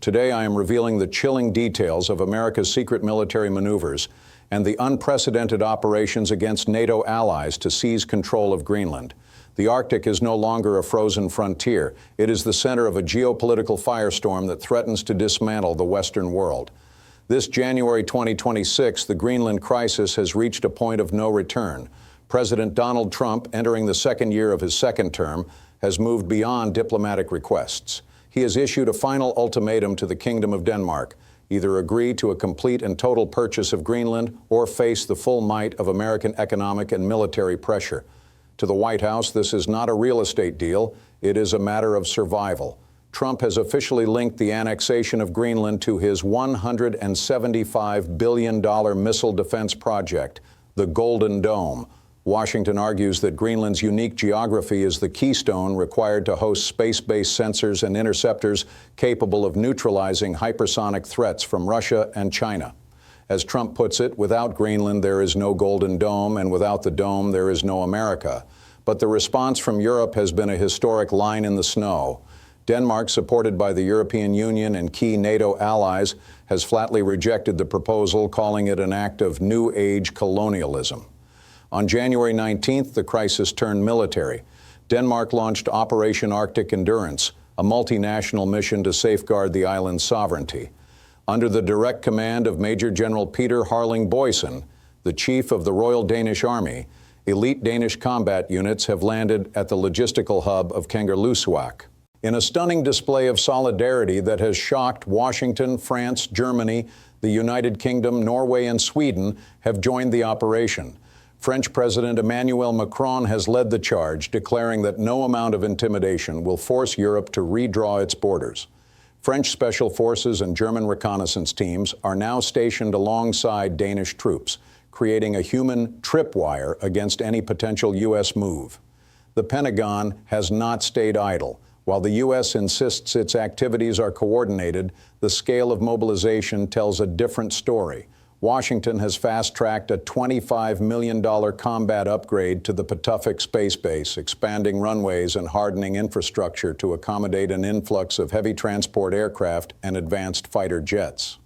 Today I am revealing the chilling details of America's secret military maneuvers and the unprecedented operations against NATO allies to seize control of Greenland. The Arctic is no longer a frozen frontier. It is the center of a geopolitical firestorm that threatens to dismantle the Western world. This January 2026, the Greenland crisis has reached a point of no return. President Donald Trump, entering the second year of his second term, has moved beyond diplomatic requests. He has issued a final ultimatum to the Kingdom of Denmark: either agree to a complete and total purchase of Greenland or face the full might of American economic and military pressure. To the White House, this is not a real estate deal. It is a matter of survival. Trump has officially linked the annexation of Greenland to his $175 billion missile defense project, the Golden Dome. Washington argues that Greenland's unique geography is the keystone required to host space-based sensors and interceptors capable of neutralizing hypersonic threats from Russia and China. As Trump puts it, without Greenland, there is no Golden Dome, and without the dome, there is no America. But the response from Europe has been a historic line in the snow. Denmark, supported by the European Union and key NATO allies, has flatly rejected the proposal, calling it an act of New Age colonialism. On January 19th, the crisis turned military. Denmark launched Operation Arctic Endurance, a multinational mission to safeguard the island's sovereignty. Under the direct command of Major General Peter Harling Boysen, the chief of the Royal Danish Army, elite Danish combat units have landed at the logistical hub of Kangerlussuaq. In a stunning display of solidarity that has shocked Washington, France, Germany, the United Kingdom, Norway, and Sweden have joined the operation. French President Emmanuel Macron has led the charge, declaring that no amount of intimidation will force Europe to redraw its borders. French special forces and German reconnaissance teams are now stationed alongside Danish troops, creating a human tripwire against any potential U.S. move. The Pentagon has not stayed idle. While the U.S. insists its activities are coordinated, the scale of mobilization tells a different story. Washington has fast-tracked a $25 million combat upgrade to the Patuxent Space Base, expanding runways and hardening infrastructure to accommodate an influx of heavy transport aircraft and advanced fighter jets.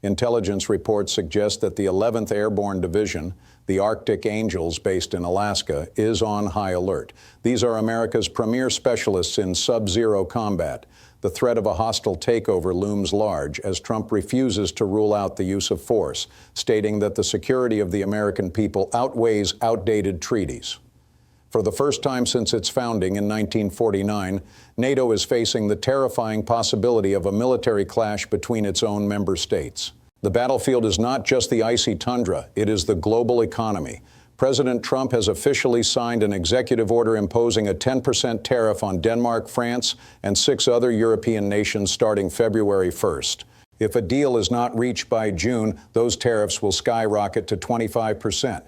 Intelligence reports suggest that the 11th Airborne Division, the Arctic Angels based in Alaska, is on high alert. These are America's premier specialists in sub-zero combat. The threat of a hostile takeover looms large as Trump refuses to rule out the use of force, stating that the security of the American people outweighs outdated treaties. For the first time since its founding in 1949, NATO is facing the terrifying possibility of a military clash between its own member states. The battlefield is not just the icy tundra, it is the global economy. President Trump has officially signed an executive order imposing a 10% tariff on Denmark, France, and 6 other European nations starting February 1st. If a deal is not reached by June, those tariffs will skyrocket to 25%.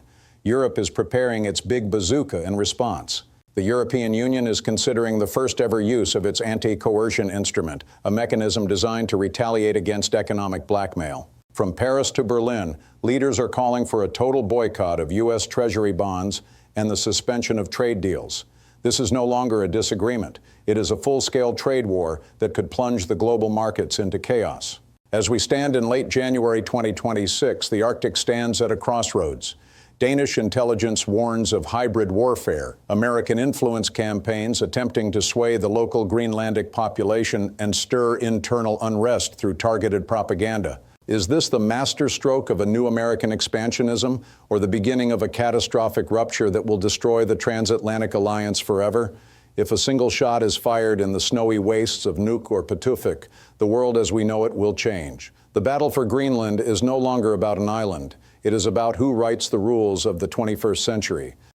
Europe is preparing its big bazooka in response. The European Union is considering the first-ever use of its anti-coercion instrument, a mechanism designed to retaliate against economic blackmail. From Paris to Berlin, leaders are calling for a total boycott of U.S. Treasury bonds and the suspension of trade deals. This is no longer a disagreement. It is a full-scale trade war that could plunge the global markets into chaos. As we stand in late January 2026, the Arctic stands at a crossroads. Danish intelligence warns of hybrid warfare, American influence campaigns attempting to sway the local Greenlandic population and stir internal unrest through targeted propaganda. Is this the masterstroke of a new American expansionism, or the beginning of a catastrophic rupture that will destroy the transatlantic alliance forever? If a single shot is fired in the snowy wastes of Nuuk or Patuxent, the world as we know it will change. The battle for Greenland is no longer about an island. It is about who writes the rules of the 21st century.